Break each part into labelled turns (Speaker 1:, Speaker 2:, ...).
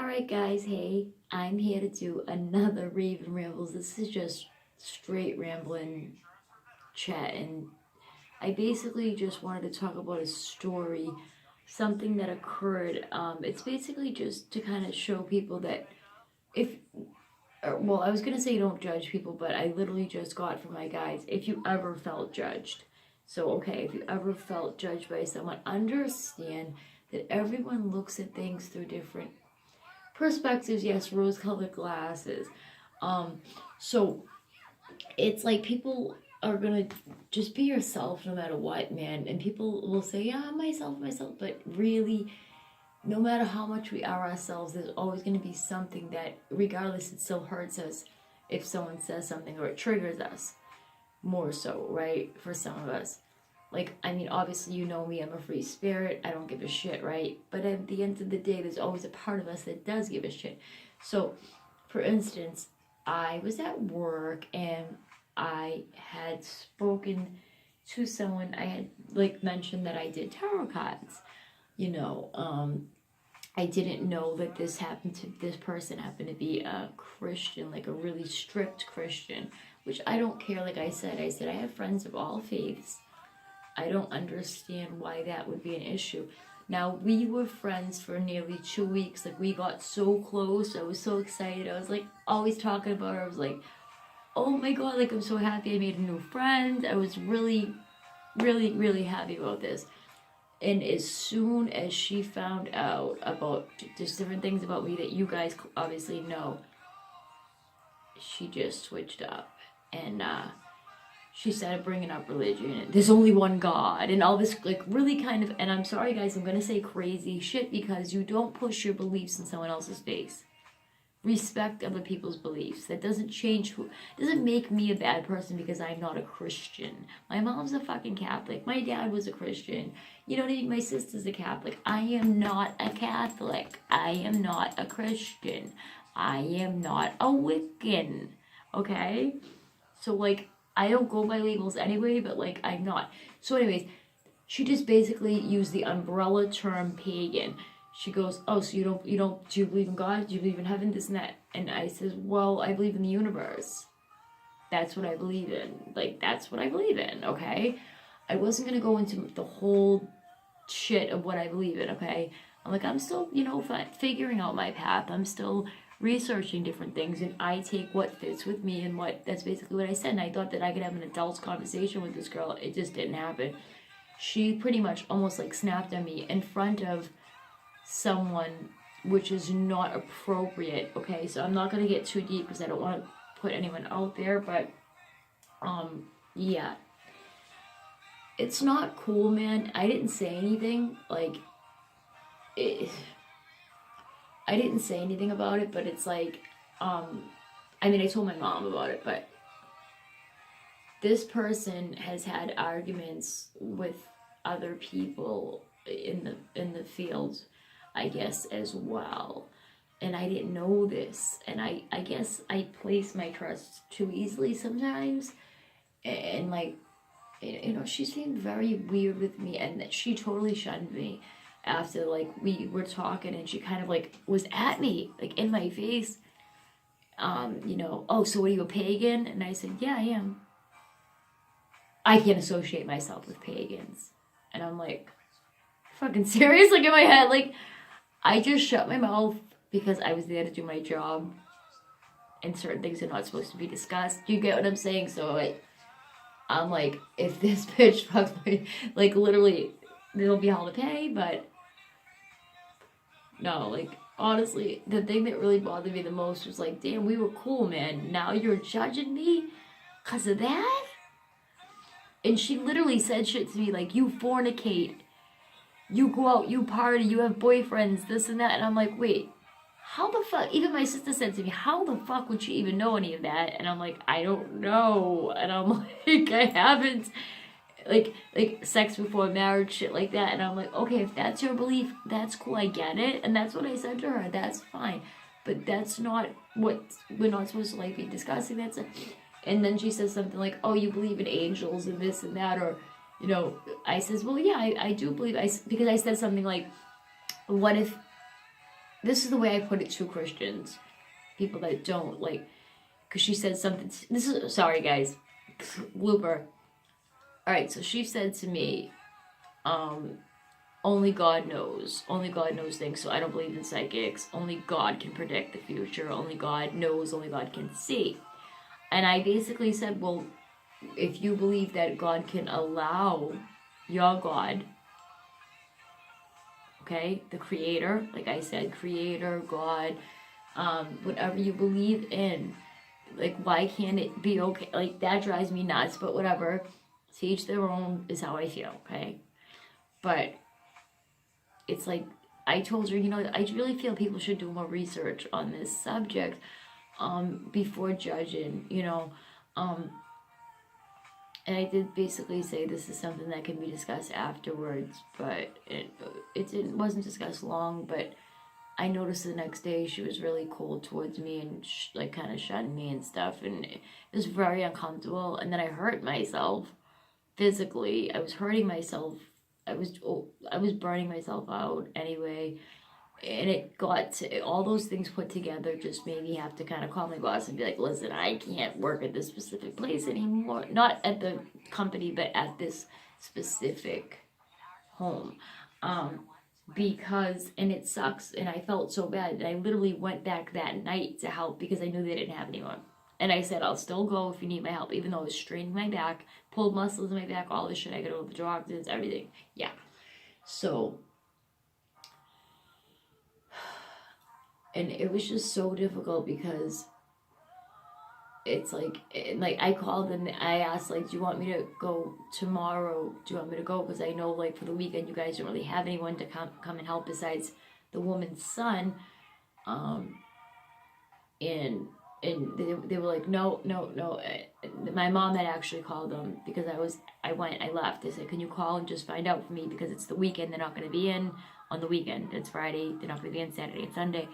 Speaker 1: Alright guys, hey, I'm here to do another Raven Rambles. This is just straight rambling chat, and I basically just wanted to talk about a story, something that occurred. It's basically just to kind of show people that if, well, I was gonna say don't judge people, but I literally just got from my guys, if you ever felt judged. So, okay, if you ever felt judged by someone, understand that everyone looks at things through different perspectives. Yes, rose-colored glasses. So it's like people are gonna just be yourself no matter what, man. And people will say, yeah, I'm myself, but really, no matter how much we are ourselves, there's always gonna be something that, regardless, it still hurts us if someone says something, or it triggers us more so, right? For some of us. Like, I mean, obviously, you know me, I'm a free spirit, I don't give a shit, right? But at the end of the day, there's always a part of us that does give a shit. So, for instance, I was at work and I had spoken to someone. I had, like, mentioned that I did tarot cards. I didn't know that this person happened to be a Christian, like a really strict Christian, which I don't care. Like I said, I have friends of all faiths. I don't understand why that would be an issue. Now, we were friends for nearly 2 weeks. Like, we got so close. I was so excited. I was, like, always talking about her. I was like, oh my God, like, I'm so happy I made a new friend. I was really, really, really happy about this. And as soon as she found out about just different things about me that you guys obviously know, she just switched up. And, she started bringing up religion. There's only one God and all this, like, really kind of, and I'm sorry guys, I'm gonna say crazy shit because you don't push your beliefs in someone else's face. Respect other people's beliefs. That doesn't doesn't make me a bad person because I'm not a Christian. My mom's a fucking Catholic. My dad was a Christian. You know what I mean? My sister's a Catholic. I am not a Catholic. I am not a Christian. I am not a Wiccan. Okay? So, like, I don't go by labels anyway, but, like, I'm not. So anyways, she just basically used the umbrella term pagan. She goes, oh, so do you believe in God? Do you believe in heaven? This and that. And I says, well, I believe in the universe. That's what I believe in. Like, that's what I believe in, okay? I wasn't going to go into the whole shit of what I believe in, okay? I'm like, I'm still, figuring out my path. I'm still researching different things, and I take what fits with me, and that's basically what I said. And I thought that I could have an adult conversation with this girl. It just didn't happen. She pretty much almost like snapped on me in front of someone, which is not appropriate. Okay, so I'm not gonna get too deep because I don't want to put anyone out there, but yeah, it's not cool, man. I didn't say anything, like, I didn't say anything about it, but it's like, I mean, I told my mom about it, but this person has had arguments with other people in the field, I guess, as well. And I didn't know this. And I guess I place my trust too easily sometimes. And, like, she seemed very weird with me, and that she totally shunned me after, like, we were talking, and she kind of, like, was at me, like, in my face. Oh, so what, are you a pagan? And I said, yeah, I am. I can't associate myself with pagans. And I'm like, fucking serious? Like, in my head, like, I just shut my mouth because I was there to do my job, and certain things are not supposed to be discussed. Do you get what I'm saying? So, like, I'm like, if this bitch fucks me, like, literally, there'll be hell to pay, but no, like, honestly, the thing that really bothered me the most was, like, damn, we were cool, man. Now you're judging me because of that? And she literally said shit to me like, you fornicate, you go out, you party, you have boyfriends, this and that. And I'm like, wait, how the fuck? Even my sister said to me, how the fuck would she even know any of that? And I'm like, I don't know. And I'm like, I haven't. Like sex before marriage, shit like that. And I'm like, okay, if that's your belief, that's cool, I get it. And that's what I said to her, that's fine. But that's not what, we're not supposed to, like, be discussing. And then she says something like, oh, you believe in angels and this and that. Or, I says, well, yeah, I do believe, because I said something like, what if this is the way I put it to Christians, people that don't, like, because she said something, this is, sorry guys, blooper. Alright, so she said to me, only God knows things, so I don't believe in psychics, only God can predict the future, only God knows, only God can see. And I basically said, well, if you believe that God can allow your God, okay, the creator, like I said, creator, God, whatever you believe in, like, why can't it be okay? Like, that drives me nuts, but whatever. To each their own is how I feel, okay? But it's like, I told her, you know, I really feel people should do more research on this subject before judging, you know. And I did basically say this is something that can be discussed afterwards, but it wasn't discussed long, but I noticed the next day she was really cold towards me and like kind of shutting me and stuff, and it was very uncomfortable. And then I hurt myself physically. I was hurting myself. I was burning myself out anyway. And it got to, all those things put together just made me have to kind of call my boss and be like, listen, I can't work at this specific place anymore. Not at the company, but at this specific home. Because, and it sucks, and I felt so bad, and I literally went back that night to help because I knew they didn't have anyone. And I said, I'll still go if you need my help, even though I was straining my back, pulled muscles in my back, all this shit. I got to go to the doctors, everything. Yeah. So, and it was just so difficult because it's like I called and I asked, like, do you want me to go tomorrow? Do you want me to go? Because I know, like, for the weekend you guys don't really have anyone to come and help besides the woman's son. And they were like, no. My mom had actually called them because I left. They said, can you call and just find out for me, because it's the weekend, they're not going to be in on the weekend. It's Friday, they're not going to be in Saturday and Sunday.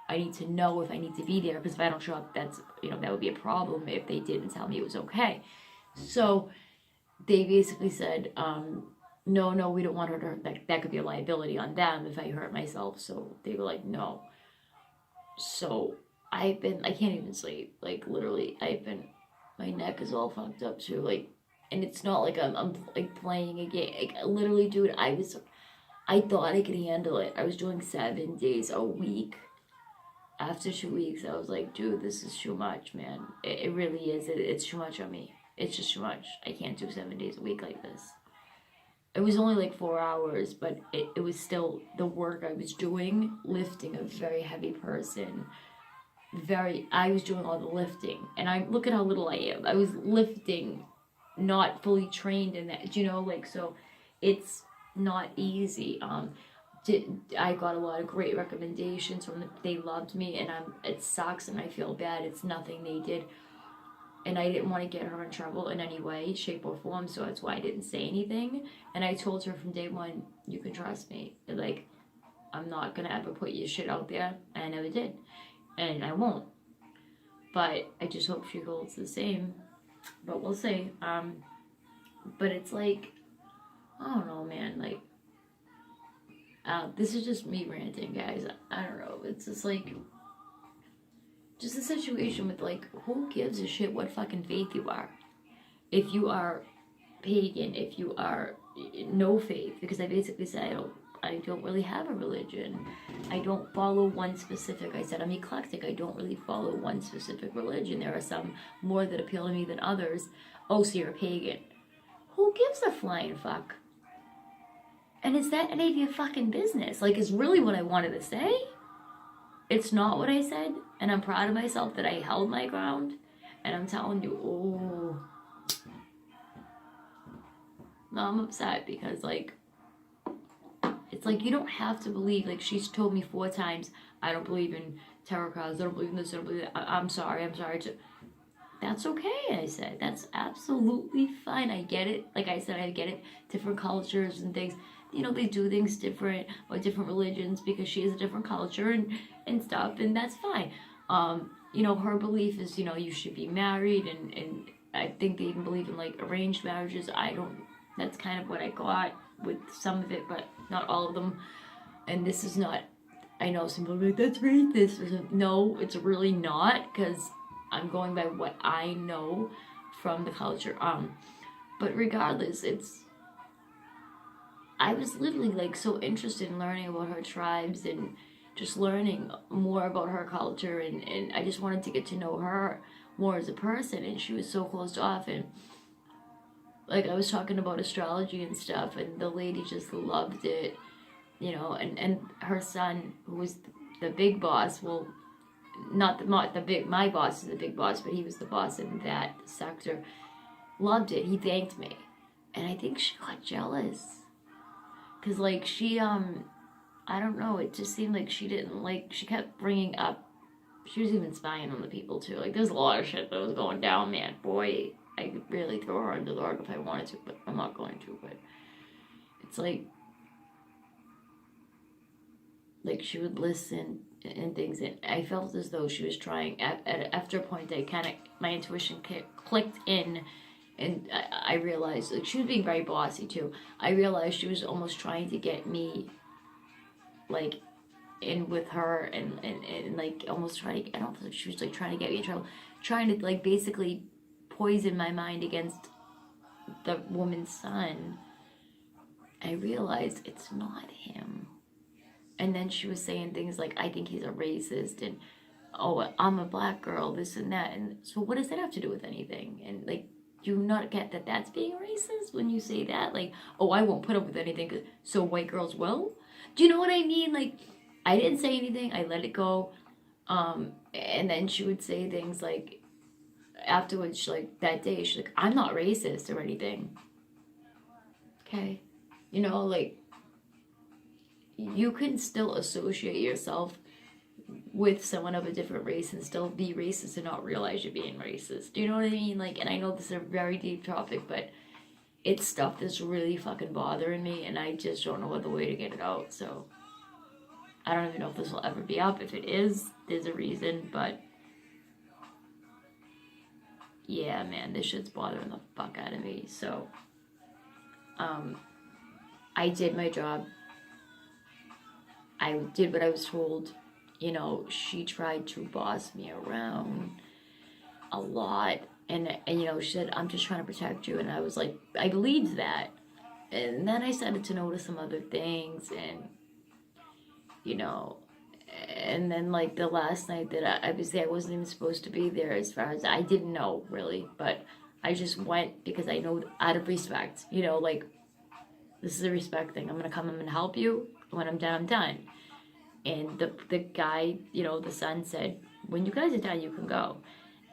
Speaker 1: I need to know if I need to be there, because if I don't show up, that's, you know, that would be a problem if they didn't tell me it was okay. So they basically said, no, we don't want her to hurt. That could be a liability on them if I hurt myself. So they were like, no. So I can't even sleep. Like, literally, my neck is all fucked up too. Like, and it's not like I'm like playing a game. Like, literally, dude, I thought I could handle it. I was doing 7 days a week. After 2 weeks, I was like, dude, this is too much, man. It really is. It's too much on me. It's just too much. I can't do 7 days a week like this. It was only like 4 hours, but it was still the work I was doing, lifting a very heavy person. I was doing all the lifting. And look at how little I am. I was lifting, not fully trained in that, you know, like, so it's not easy. I got a lot of great recommendations from them. They loved me, and it sucks, and I feel bad. It's nothing they did, and I didn't want to get her in trouble in any way, shape, or form, so that's why I didn't say anything. And I told her from day one, you can trust me. Like, I'm not going to ever put your shit out there, and I never did, and I won't. But I just hope she holds the same, but we'll see. But it's like, I don't know, man, like, this is just me ranting, guys. I don't know. It's just like, just a situation with, like, who gives a shit what fucking faith you are? If you are pagan, if you are no faith, because I basically said I don't really have a religion. I don't follow one specific. I said I'm eclectic. I don't really follow one specific religion. There are some more that appeal to me than others. Oh, so you're a pagan. Who gives a flying fuck? And is that any of your fucking business? Like, is really what I wanted to say. It's not what I said. And I'm proud of myself that I held my ground. And I'm telling you, no, I'm upset because, like, it's like you don't have to believe. Like, she's told me 4 times, I don't believe in tarot cards. I don't believe in this. I don't believe that. I'm sorry. That's okay, I said. That's absolutely fine. I get it. Like I said, I get it. Different cultures and things. You know, they do things different, or different religions, because she is a different culture and stuff, and that's fine. You know, her belief is, you know, you should be married, and I think they even believe in, like, arranged marriages. That's kind of what I got with some of it, but not all of them. And this is not I know some people are like, that's racist. Or something. No, it's really not, because I'm going by what I know from the culture. But regardless, I was literally like so interested in learning about her tribes and just learning more about her culture, and I just wanted to get to know her more as a person, and she was so closed off. And like, I was talking about astrology and stuff, and the lady just loved it, and her son, who was the big boss, well, not the big, my boss is the big boss, but he was the boss in that sector, loved it. He thanked me, and I think she got jealous, because like I don't know, it just seemed like she didn't like, she kept bringing up, she was even spying on the people too. Like, there's a lot of shit that was going down, man. Boy, I could really throw her under the rug if I wanted to, but I'm not going to. But it's like she would listen and things, and I felt as though she was trying. After a point, my intuition clicked in, and I realized, like, she was being very bossy too. I realized she was almost trying to get me, like, in with her, and like almost trying. I don't think she was like trying to get me in trouble, trying to like basically poison my mind against the woman's son. I realized it's not him. And then she was saying things like, I think he's a racist, and oh, I'm a black girl, this and that. And so what does that have to do with anything? And like, do you not get that that's being racist when you say that? Like, oh, I won't put up with anything, so white girls will? Do you know what I mean? Like, I didn't say anything, I let it go. And then she would say things like, afterwards, like that day, she's like, I'm not racist or anything. Okay? Like, you can still associate yourself with someone of a different race and still be racist and not realize you're being racist. Do you know what I mean? Like, and I know this is a very deep topic, but it's stuff that's really fucking bothering me, and I just don't know the way to get it out. So I don't even know if this will ever be up. If it is, there's a reason, but yeah, man, this shit's bothering the fuck out of me. So I did my job. I did what I was told. She tried to boss me around a lot, and she said, I'm just trying to protect you, and I was like, I believed that. And then I started to notice some other things, and and then like the last night that I was there, I wasn't even supposed to be there, as far as I didn't know really, but I just went because I know, out of respect, like, this is a respect thing. I'm gonna come and help you. When I'm done, I'm done. And the guy, the son said, when you guys are done, you can go.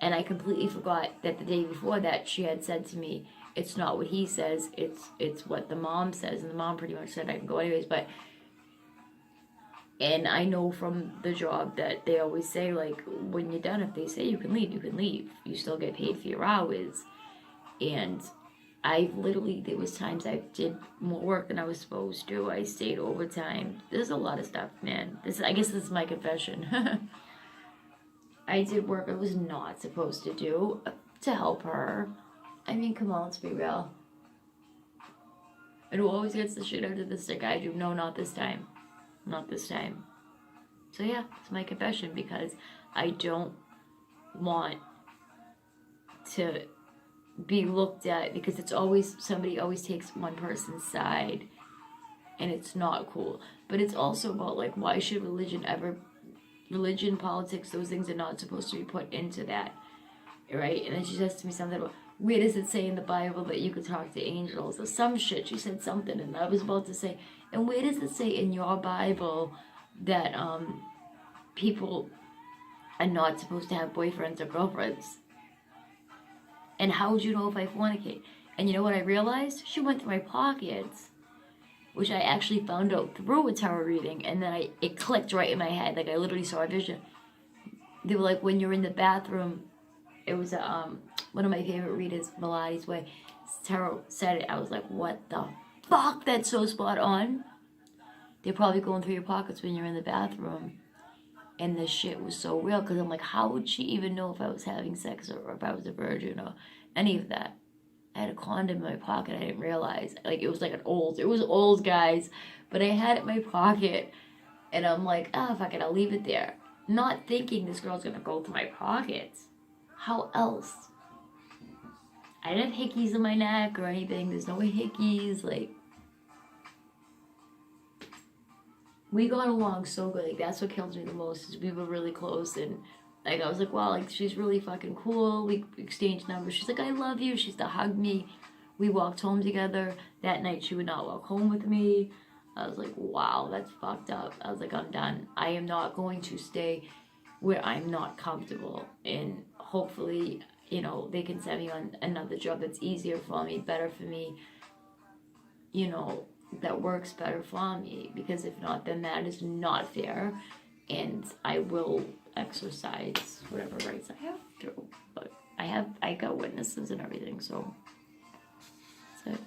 Speaker 1: And I completely forgot that the day before that, she had said to me, it's not what he says, it's what the mom says. And the mom pretty much said I can go anyways. And I know from the job that they always say, like, when you're done, if they say you can leave, you can leave. You still get paid for your hours. And there was times I did more work than I was supposed to. I stayed overtime. There's a lot of stuff, man. I guess this is my confession. I did work I was not supposed to do to help her. I mean, come on, let's be real. And who always gets the shit out of the stick? I do. No, not this time. Not this time. So yeah, it's my confession, because I don't want to be looked at, because it's always, somebody always takes one person's side, and it's not cool. But it's also about, like, why should religion, politics, those things are not supposed to be put into that, right? And then she says to me something about, where does it say in the Bible that you could talk to angels, or some shit? She said something, and I was about to say, and where does it say in your Bible that people are not supposed to have boyfriends or girlfriends? And how would you know if I fornicate? And you know what I realized? She went through my pockets, which I actually found out through a tarot reading, and then it clicked right in my head. Like, I literally saw a vision. They were like, when you're in the bathroom, it was one of my favorite readers, Melodi's Way, tarot said it. I was like, what the fuck? That's so spot on. They're probably going through your pockets when you're in the bathroom. And this shit was so real, because I'm like, how would she even know if I was having sex, or if I was a virgin, or any of that? I had a condom in my pocket. I didn't realize. Like, it was like it was old, guys. But I had it in my pocket. And I'm like, ah, fuck it, I'll leave it there. Not thinking this girl's gonna go through my pockets. How else? I didn't have hickeys in my neck or anything. There's no hickeys. Like, we got along so good. Like, that's what kills me the most, is we were really close. And, like, I was like, wow, like, she's really fucking cool. We exchanged numbers. She's like, I love you. She used to hug me. We walked home together. That night, she would not walk home with me. I was like, wow, that's fucked up. I was like, I'm done. I am not going to stay where I'm not comfortable. And hopefully, you know, they can send me on another job that's easier for me, better for me, you know, that works better for me. Because if not, then that is not fair. And I will exercise whatever rights I have to. But I got witnesses and everything, so that's it.